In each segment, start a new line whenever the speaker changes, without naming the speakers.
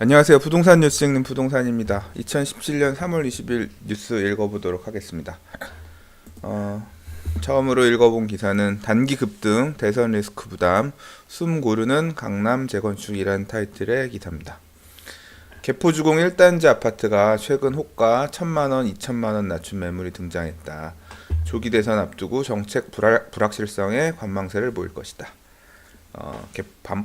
안녕하세요. 부동산 뉴스 읽는 부동산입니다. 2017년 3월 20일 뉴스 읽어보도록 하겠습니다. 처음으로 읽어본 기사는 단기 급등, 대선 리스크 부담, 숨 고르는 강남 재건축이란 타이틀의 기사입니다. 개포주공 1단지 아파트가 최근 호가 1,000만원, 2,000만원 낮춘 매물이 등장했다. 조기 대선 앞두고 정책 불확실성에 관망세를 보일 것이다.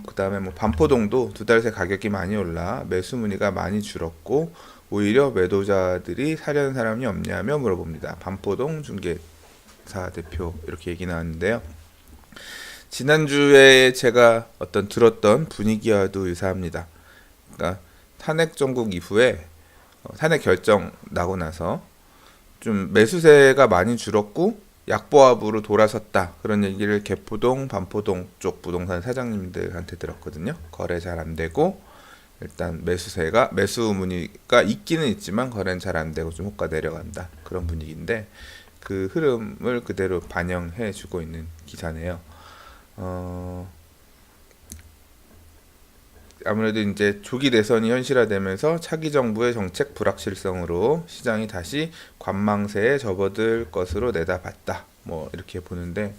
그다음에 반포동도 두 달 새 가격이 많이 올라 매수 문의가 많이 줄었고 오히려 매도자들이 사려는 사람이 없냐며 물어봅니다. 반포동 중개사 대표 이렇게 얘기 나왔는데요. 지난주에 제가 들었던 분위기와도 유사합니다. 그러니까 탄핵 정국 이후에 탄핵 결정 나고 나서 좀 매수세가 많이 줄었고 약보합으로 돌아섰다. 그런 얘기를 개포동, 반포동 쪽 부동산 사장님들한테 들었거든요. 거래 잘 안 되고 일단 매수 문의가 있기는 있지만 거래는 잘 안 되고 좀 호가 내려간다. 그런 분위기인데 그 흐름을 그대로 반영해 주고 있는 기사네요. 아무래도 이제 조기 대선이 현실화되면서 차기 정부의 정책 불확실성으로 시장이 다시 관망세에 접어들 것으로 내다봤다. 뭐 이렇게 보는데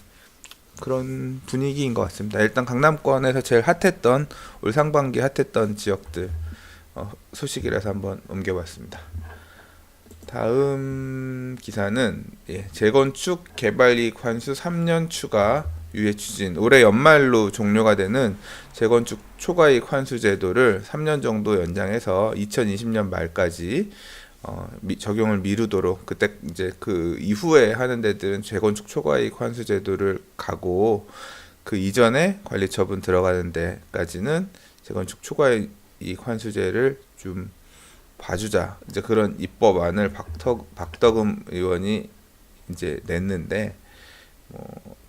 그런 분위기인 것 같습니다. 일단 강남권에서 제일 핫했던 올 상반기 핫했던 지역들 소식이라서 한번 옮겨봤습니다. 다음 기사는 재건축 개발이익 환수 3년 추가 유예 추진. 올해 연말로 종료가 되는 재건축 초과이익 환수 제도를 3년 정도 연장해서 2020년 말까지 적용을 미루도록, 그때 이제 그 이후에 하는 데들은 재건축 초과이익 환수 제도를 가고 그 이전에 관리 처분 들어가는 데까지는 재건축 초과이익 환수제를 좀 봐주자. 이제 그런 입법안을 박덕흠 의원이 이제 냈는데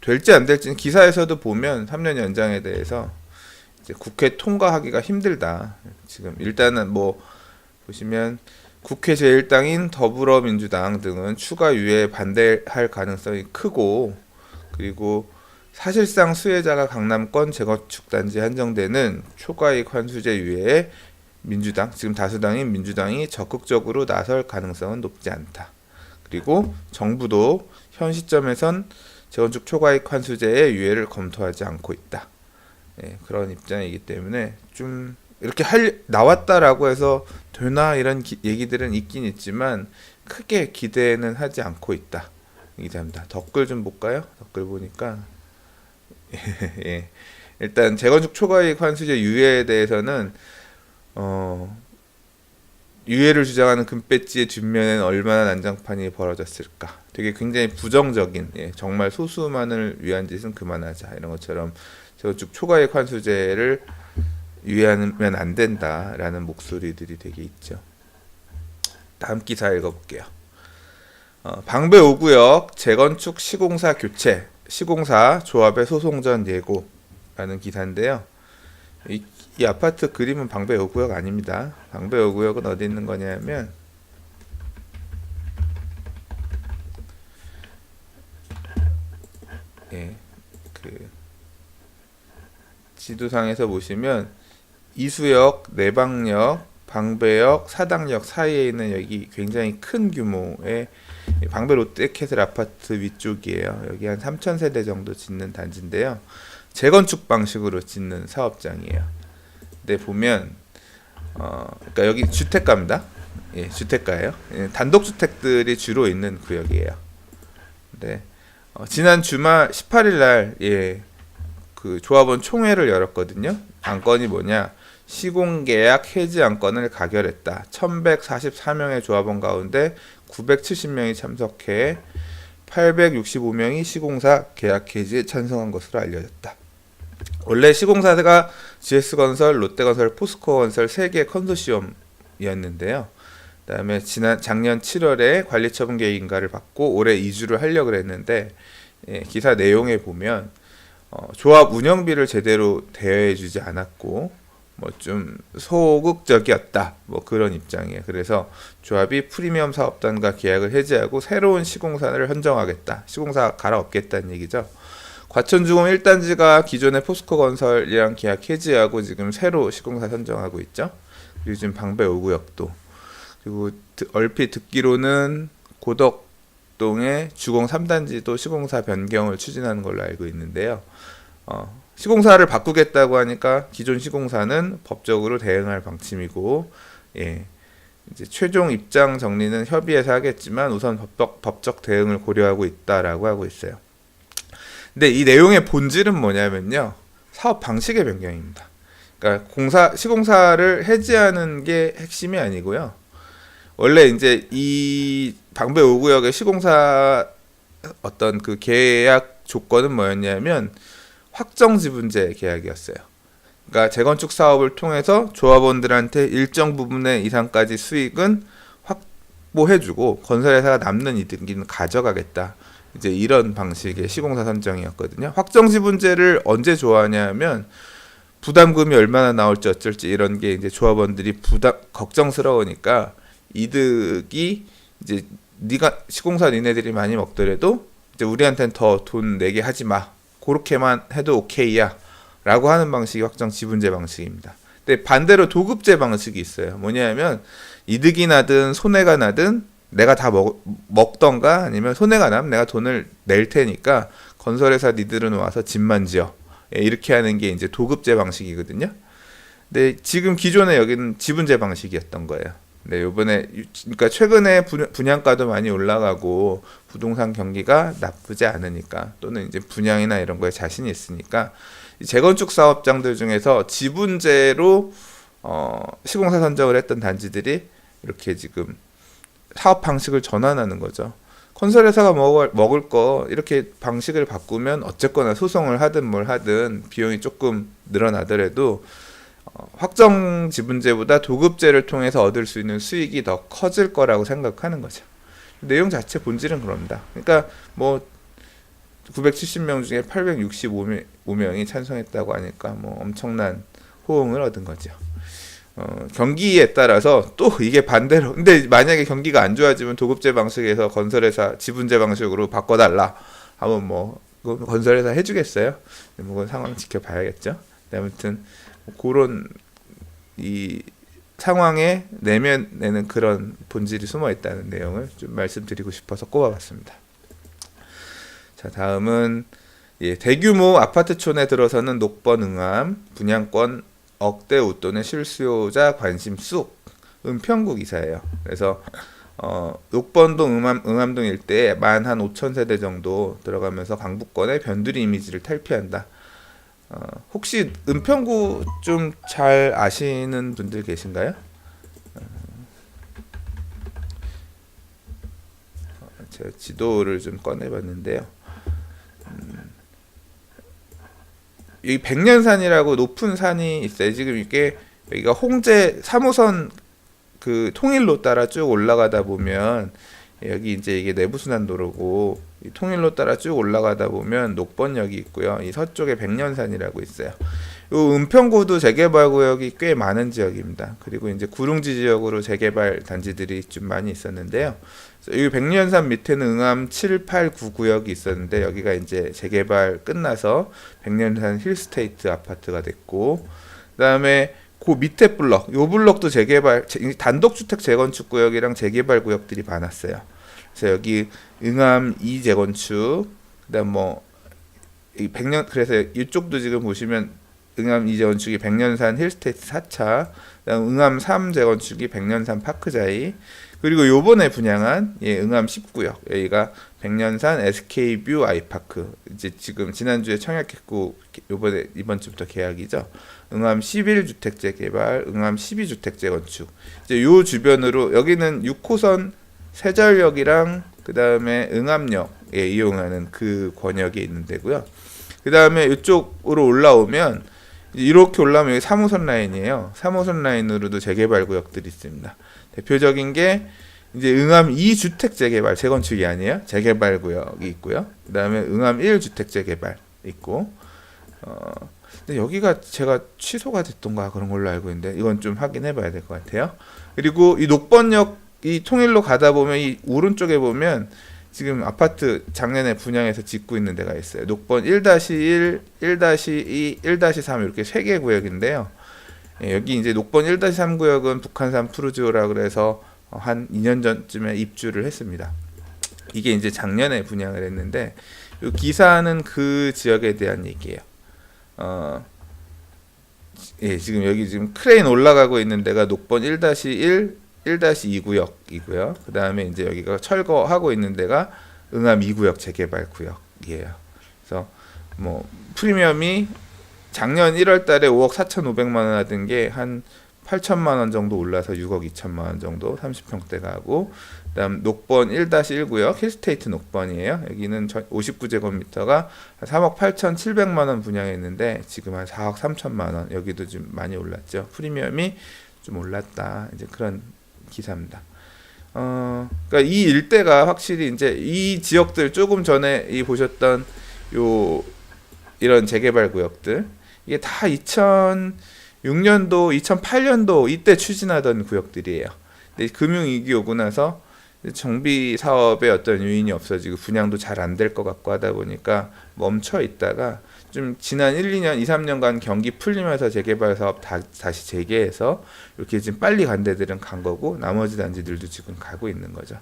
될지 안 될지는 기사에서도 보면 3년 연장에 대해서 이제 국회 통과하기가 힘들다. 지금 일단은 보시면 국회 제1당인 더불어민주당 등은 추가 유예에 반대할 가능성이 크고, 그리고 사실상 수혜자가 강남권 재건축 단지에 한정되는 초과이익 환수제 유예에 민주당, 지금 다수당인 민주당이 적극적으로 나설 가능성은 높지 않다. 그리고 정부도 현 시점에선 재건축 초과이익 환수제의 유예를 검토하지 않고 있다. 그런 입장이기 때문에 좀 이렇게 나왔다라고 해서 되나 이런 얘기들은 있긴 있지만 크게 기대는 하지 않고 있다. 이 기사입니다. 댓글 좀 볼까요? 댓글 보니까 예. 일단 재건축 초과이익 환수제 유예에 대해서는 유예를 주장하는 금배지의 뒷면에는 얼마나 난장판이 벌어졌을까. 되게 굉장히 부정적인, 정말 소수만을 위한 짓은 그만하자 이런 것처럼 재건축 초과이익 환수제를 유예하면 안 된다라는 목소리들이 되게 있죠. 다음 기사 읽어볼게요. 방배 5구역 재건축 시공사 교체, 시공사 조합의 소송전 예고라는 기사인데요. 이 아파트 그림은 방배 5구역 아닙니다. 방배 5구역은 어디 있는 거냐면 그 지도상에서 보시면 이수역, 내방역, 방배역, 사당역 사이에 있는 여기 굉장히 큰 규모의 방배 롯데캐슬 아파트 위쪽이에요. 여기 한 3,000세대 정도 짓는 단지인데요. 재건축 방식으로 짓는 사업장이에요. 근데 보면 그러니까 여기 주택가입니다. 주택가예요. 단독주택들이 주로 있는 구역이에요. 근데 지난 주말 18일 날 그 조합원 총회를 열었거든요. 안건이 뭐냐? 시공계약 해지 안건을 가결했다. 1144명의 조합원 가운데 970명이 참석해 865명이 시공사 계약 해지에 찬성한 것으로 알려졌다. 원래 시공사가 GS건설, 롯데건설, 포스코건설 3개 컨소시엄이었는데요. 그다음에 작년 7월에 관리처분 계획인가를 받고 올해 이주를 하려고 했는데 기사 내용에 보면 조합 운영비를 제대로 대여해주지 않았고 좀 소극적이었다. 그런 입장이에요. 그래서 조합이 프리미엄 사업단과 계약을 해지하고 새로운 시공사를 선정하겠다. 시공사 갈아엎겠다는 얘기죠. 과천주공 1단지가 기존의 포스코 건설이랑 계약 해지하고 지금 새로 시공사 선정하고 있죠. 그리고 지금 방배 5구역도, 그리고 얼핏 듣기로는 고덕동의 주공 3단지도 시공사 변경을 추진하는 걸로 알고 있는데요. 시공사를 바꾸겠다고 하니까 기존 시공사는 법적으로 대응할 방침이고, 예, 이제 최종 입장 정리는 협의해서 하겠지만 우선 법적 대응을 고려하고 있다라고 하고 있어요. 근데 이 내용의 본질은 뭐냐면요, 사업 방식의 변경입니다. 그러니까 시공사를 해지하는 게 핵심이 아니고요. 원래 이제 이 방배 5구역의 시공사 어떤 그 계약 조건은 뭐였냐면 확정 지분제 계약이었어요. 그러니까 재건축 사업을 통해서 조합원들한테 일정 부분의 이상까지 수익은 확보해주고 건설회사가 남는 이득은 가져가겠다. 이제 이런 방식의 시공사 선정이었거든요. 확정 지분제를 언제 좋아하냐면 부담금이 얼마나 나올지 어쩔지 이런 게 이제 조합원들이 걱정스러우니까 이득이 이제 시공사 니네들이 많이 먹더라도 이제 우리한테는 더 돈 내게 하지 마. 그렇게만 해도 오케이야. 라고 하는 방식이 확정 지분제 방식입니다. 근데 반대로 도급제 방식이 있어요. 뭐냐면 이득이 나든 손해가 나든 내가 다 먹던가 아니면 손해가 나면 내가 돈을 낼 테니까 건설회사 니들은 와서 집만 지어. 예, 이렇게 하는 게 이제 도급제 방식이거든요. 근데 지금 기존에 여기는 지분제 방식이었던 거예요. 네, 요번에 그러니까 최근에 분양가도 많이 올라가고 부동산 경기가 나쁘지 않으니까 또는 이제 분양이나 이런 거에 자신이 있으니까 재건축 사업장들 중에서 지분제로 시공사 선정을 했던 단지들이 이렇게 지금 사업 방식을 전환하는 거죠. 건설회사가 먹을 거 이렇게 방식을 바꾸면 어쨌거나 소송을 하든 뭘 하든 비용이 조금 늘어나더라도 확정 지분제보다 도급제를 통해서 얻을 수 있는 수익이 더 커질 거라고 생각하는 거죠. 내용 자체 본질은 그럽니다. 그러니까 뭐 970명 중에 865명이 찬성했다고 하니까 뭐 엄청난 호응을 얻은 거죠. 경기에 따라서 또 이게 반대로, 근데 만약에 경기가 안 좋아지면 도급제 방식에서 건설회사 지분제 방식으로 바꿔달라 하면 뭐 건설회사 해주겠어요? 뭐 그건 상황 지켜봐야겠죠. 아무튼 그런 이 상황의 내면에는 그런 본질이 숨어 있다는 내용을 좀 말씀드리고 싶어서 꼽아봤습니다. 자, 다음은 대규모 아파트촌에 들어서는 녹번 응암 분양권 억대 웃돈의 실수요자 관심 쑥 은평구 기사예요. 그래서 녹번동 응암동 일대에 만 한 5천 세대 정도 들어가면서 강북권의 변두리 이미지를 탈피한다. 혹시 은평구 좀 잘 아시는 분들 계신가요? 제가 지도를 좀 꺼내봤는데요. 여기 백년산이라고 높은 산이 있어요. 지금 이게 여기가 홍제 3호선 그 통일로 따라 쭉 올라가다 보면 여기 이제 이게 내부순환도로고 이 통일로 따라 쭉 올라가다 보면 녹번역이 있고요. 이 서쪽에 백년산이라고 있어요. 요 은평구도 재개발 구역이 꽤 많은 지역입니다. 그리고 이제 구릉지 지역으로 재개발 단지들이 좀 많이 있었는데요. 이 백년산 밑에는 응암 7, 8, 9 구역이 있었는데 여기가 이제 재개발 끝나서 백년산 힐스테이트 아파트가 됐고, 그다음에 그 밑에 블럭, 요 블럭도 재개발 단독주택 재건축 구역이랑 재개발 구역들이 많았어요. 그래서 여기 응암 2 재건축, 그다음 뭐 이 백년, 그래서 이쪽도 지금 보시면 응암 2 재건축이 백년산 힐스테이트 4차, 그다음 응암 3 재건축이 백년산 파크자이, 그리고 요번에 분양한 응암 10구역 여기가 백년산 SK뷰 아이파크, 이제 지금 지난주에 청약했고 이번 주부터 계약이죠. 응암 11주택 재개발, 응암 12주택 재건축. 이제 요 주변으로 여기는 6호선 세절역이랑 그 다음에 응암역에 이용하는 그 권역이 있는 데고요. 그 다음에 이쪽으로 올라오면 이렇게 올라오면 여기 3호선 라인이에요. 3호선 라인으로도 재개발 구역들이 있습니다. 대표적인 게 이제 응암 2주택 재개발, 재건축이 아니에요. 재개발 구역이 있고요. 그 다음에 응암 1주택 재개발 있고, 근데 여기가 제가 취소가 됐던가 그런 걸로 알고 있는데 이건 좀 확인해 봐야 될 것 같아요. 그리고 이 녹번역 이 통일로 가다 보면 이 오른쪽에 보면 지금 아파트 작년에 분양해서 짓고 있는 데가 있어요. 녹번 1-1, 1-2, 1-3 이렇게 3개 구역인데요. 예, 여기 이제 녹번 1-3 구역은 북한산 푸르지오라 그래서 한 2년 전쯤에 입주를 했습니다. 이게 이제 작년에 분양을 했는데 이 기사는 그 지역에 대한 얘기예요. 예, 지금 여기 지금 크레인 올라가고 있는 데가 녹번 1-1, 1-2 구역이고요. 그 다음에 이제 여기가 철거하고 있는 데가 응암 2구역 재개발 구역이에요. 그래서 뭐 프리미엄이 작년 1월 달에 5억 4,500만 원 하던 게 한 8천만 원 정도 올라서 6억 2천만 원 정도 30평대가 하고, 그다음 녹번 1-1구역 힐스테이트 녹번이에요. 여기는 59제곱미터가 3억 8,700만 원 분양했는데 지금 한 4억 3천만 원. 여기도 좀 많이 올랐죠. 프리미엄이 좀 올랐다. 이제 그런 기사입니다. 그러니까 이 일대가 확실히 이제 이 지역들 조금 전에 이 보셨던 요 이런 재개발 구역들 이게 다 2006년도, 2008년도 이때 추진하던 구역들이에요. 근데 금융위기 오고 나서 정비 사업에 어떤 요인이 없어지고 분양도 잘 안 될 것 같고 하다 보니까 멈춰 있다가 좀 지난 1, 2년, 2, 3년간 경기 풀리면서 재개발 사업 다시 재개해서 이렇게 지금 빨리 간 데들은 간 거고 나머지 단지들도 지금 가고 있는 거죠.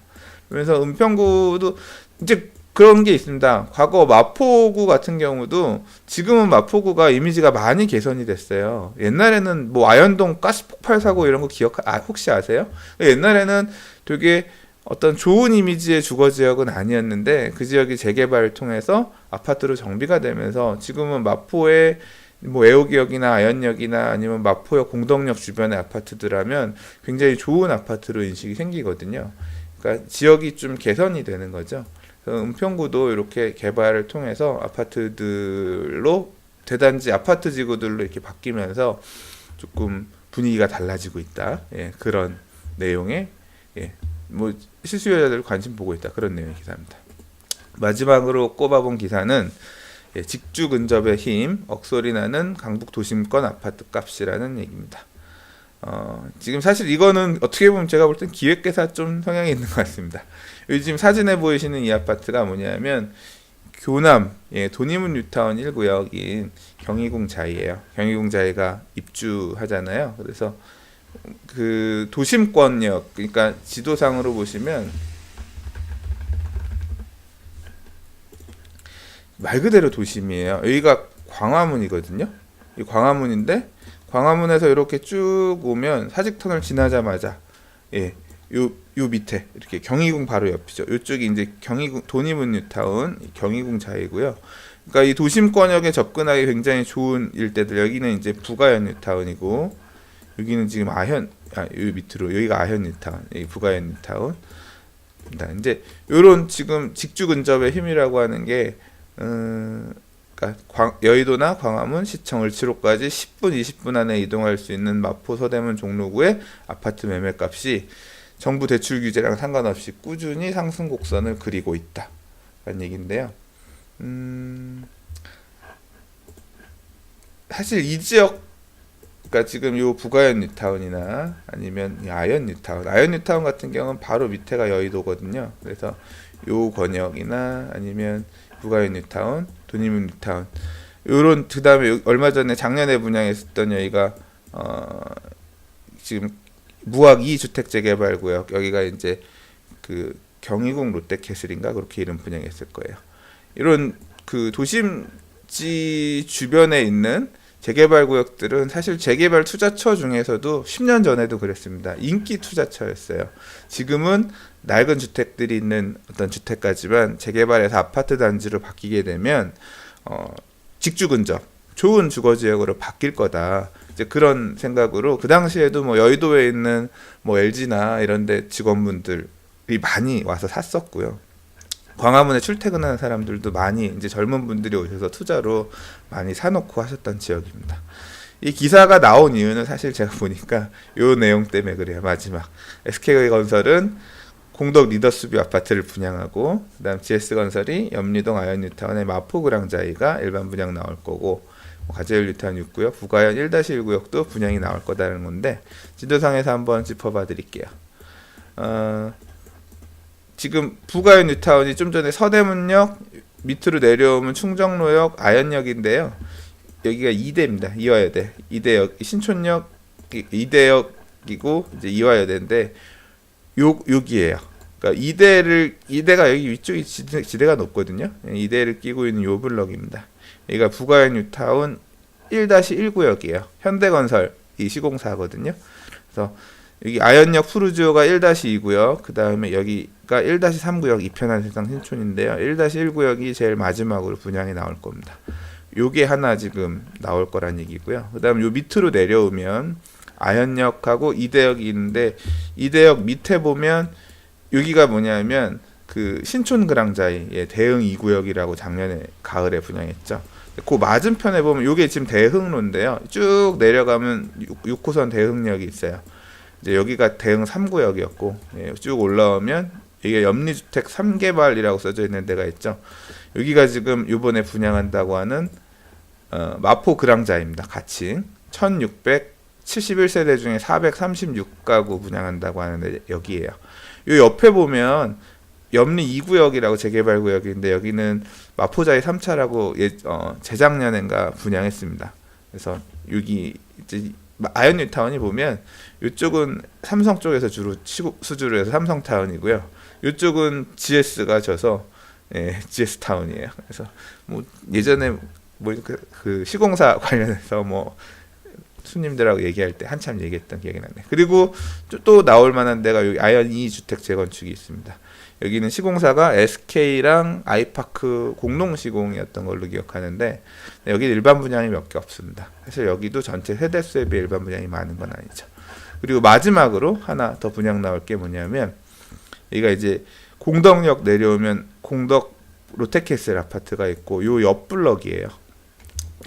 그래서 은평구도 이제 그런 게 있습니다. 과거 마포구 같은 경우도 지금은 마포구가 이미지가 많이 개선이 됐어요. 옛날에는 뭐 아현동 가스 폭발 사고 이런 거 혹시 아세요? 옛날에는 되게 어떤 좋은 이미지의 주거 지역은 아니었는데 그 지역이 재개발을 통해서 아파트로 정비가 되면서 지금은 마포의 뭐 애호기역이나 아현역이나 아니면 마포역 공덕역 주변의 아파트들하면 굉장히 좋은 아파트로 인식이 생기거든요. 그러니까 지역이 좀 개선이 되는 거죠. 은평구도 이렇게 개발을 통해서 아파트들로 대단지 아파트 지구들로 이렇게 바뀌면서 조금 분위기가 달라지고 있다. 예, 그런 내용의 예, 뭐 실수요자들 관심 보고 있다. 그런 내용의 기사입니다. 마지막으로 꼽아본 기사는 예, 직주 근접의 힘, 억소리 나는 강북 도심권 아파트 값이라는 얘기입니다. 지금 사실 이거는 어떻게 보면 제가 볼 땐 기획회사 좀 성향이 있는 것 같습니다. 요즘 사진에 보이시는 이 아파트가 뭐냐면 교남 도니문 뉴타운 1구역인 경희궁자이에요. 경희궁자이가 입주하잖아요. 그래서 그 도심권역, 그러니까 지도상으로 보시면 말 그대로 도심이에요. 여기가 광화문이거든요. 이 광화문인데 광화문에서 이렇게 쭉 오면 사직터널 지나자마자 요 밑에 이렇게 경희궁 바로 옆이죠. 이쪽이 이제 경희궁 도니문 뉴타운 경희궁 자이고요. 그러니까 이 도심권역에 접근하기 굉장히 좋은 일대들. 여기는 이제 부가현 뉴타운이고 여기는 지금 요 밑으로 여기가 아현 뉴타운, 여기 부가현 뉴타운. 이제 요런 지금 직주 근접의 힘이라고 하는 게 그러니까 여의도나 광화문, 시청, 을지로까지 10분, 20분 안에 이동할 수 있는 마포, 서대문, 종로구의 아파트 매매값이 정부 대출 규제랑 상관없이 꾸준히 상승 곡선을 그리고 있다 라는 얘기인데요. 사실 이 지역, 그러니까 지금 요 부가현 뉴타운이나 아니면 아현 뉴타운 같은 경우는 바로 밑에가 여의도거든요. 그래서 요 권역이나 아니면 부가현 뉴타운, 도니문 뉴타운 요런, 그 다음에 얼마 전에 작년에 분양했었던 여기가 지금 무학 2주택 재개발구역, 여기가 이제 그 경희궁 롯데캐슬인가 그렇게 이름 분양했을 거예요. 이런 그 도심지 주변에 있는 재개발 구역들은 사실 재개발 투자처 중에서도 10년 전에도 그랬습니다. 인기 투자처였어요. 지금은 낡은 주택들이 있는 어떤 주택가지만 재개발해서 아파트 단지로 바뀌게 되면 직주 근접, 좋은 주거 지역으로 바뀔 거다. 이제 그런 생각으로 그 당시에도 뭐 여의도에 있는 뭐 LG나 이런데 직원분들이 많이 와서 샀었고요. 광화문에 출퇴근하는 사람들도 많이 이제 젊은 분들이 오셔서 투자로 많이 사놓고 하셨던 지역입니다. 이 기사가 나온 이유는 사실 제가 보니까 요 내용 때문에 그래요. 마지막 SK건설은 공덕 리더스뷰 아파트를 분양하고, 그다음 GS건설이 염리동 아현 뉴타운의 마포그랑자이가 일반 분양 나올 거고, 가재일 뉴타운 6구역, 부가현 1-1구역도 분양이 나올 거다라는 건데 지도상에서 한번 짚어봐 드릴게요. 지금 부가의 뉴타운이 좀 전에 서대문역 밑으로 내려오면 충정로역, 아현역인데요. 여기가 2대입니다. 이화여대. 2대역, 신촌역 2대역이고 이제 이화여대인데 여기에요. 그러니까 2대가 여기 위쪽이 지대가 높거든요. 2대를 끼고 있는 요 블럭입니다. 여기가 부가의 뉴타운 1-1구역이에요. 현대건설 이 시공사거든요. 그래서 여기 아현역 푸르지오가 1-2구역, 그 다음에 여기가 1-3구역 이편한 세상 신촌인데요. 1-1구역이 제일 마지막으로 분양이 나올 겁니다. 요게 하나 지금 나올 거란 얘기고요. 그 다음 요 밑으로 내려오면 아현역하고 이대역이 있는데, 이대역 밑에 보면 여기가 뭐냐면 그 신촌그랑자이의 대흥 2구역이라고 작년에 가을에 분양했죠. 그 맞은편에 보면 요게 지금 대흥로인데요. 쭉 내려가면 6호선 대흥역이 있어요. 이제 여기가 대흥 3구역이었고, 예, 쭉 올라오면 이게 염리주택 3개발이라고 써져 있는 데가 있죠. 여기가 지금 요번에 분양한다고 하는 마포 그랑자입니다. 가칭 1671세대 중에 436가구 분양한다고 하는데 여기에요. 요 옆에 보면 염리 2구역이라고 재개발구역인데 여기는 마포자이 3차라고 재작년인가 분양했습니다. 그래서 여기 이제 아현뉴타운이 보면 이쪽은 삼성 쪽에서 주로 수주를 해서 삼성타운이고요. 이쪽은 GS가 져서 GS타운이에요. 그래서 뭐 예전에 뭐 그 시공사 관련해서 뭐 손님들하고 얘기할 때 한참 얘기했던 기억이 나네. 그리고 또 나올 만한 데가 여기 아현 2주택 재건축이 있습니다. 여기는 시공사가 SK랑 아이파크 공동 시공이었던 걸로 기억하는데 여기 일반 분양이 몇 개 없습니다. 사실 여기도 전체 세대수에 비해 일반 분양이 많은 건 아니죠. 그리고 마지막으로 하나 더 분양 나올 게 뭐냐면 여기가 이제 공덕역 내려오면 공덕 롯데캐슬 아파트가 있고 요 옆 블럭이에요.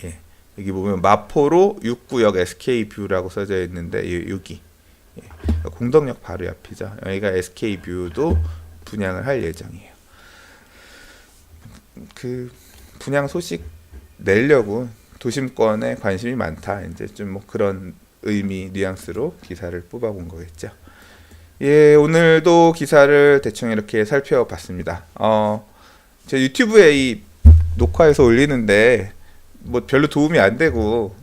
예. 여기 보면 마포로 6구역 SK뷰라고 써져 있는데 여기 공덕역 바로 옆이죠. 여기가 SK뷰도 분양을 할 예정이에요. 그 분양 소식 내려고 도심권에 관심이 많다. 이제 좀 뭐 그런 의미 뉘앙스로 기사를 뽑아본 거겠죠. 예, 오늘도 기사를 대충 이렇게 살펴봤습니다. 제 유튜브에 이 녹화해서 올리는데 뭐 별로 도움이 안 되고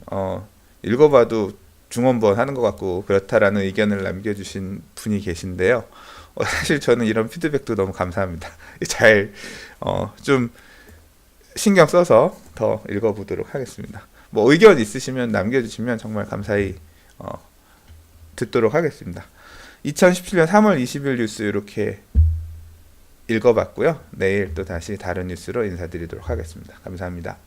읽어봐도 중원번 하는 것 같고 그렇다라는 의견을 남겨주신 분이 계신데요. 사실 저는 이런 피드백도 너무 감사합니다. 잘 좀 신경 써서 더 읽어보도록 하겠습니다. 뭐 의견 있으시면 남겨주시면 정말 감사히 듣도록 하겠습니다. 2017년 3월 20일 뉴스 이렇게 읽어봤고요. 내일 또 다시 다른 뉴스로 인사드리도록 하겠습니다. 감사합니다.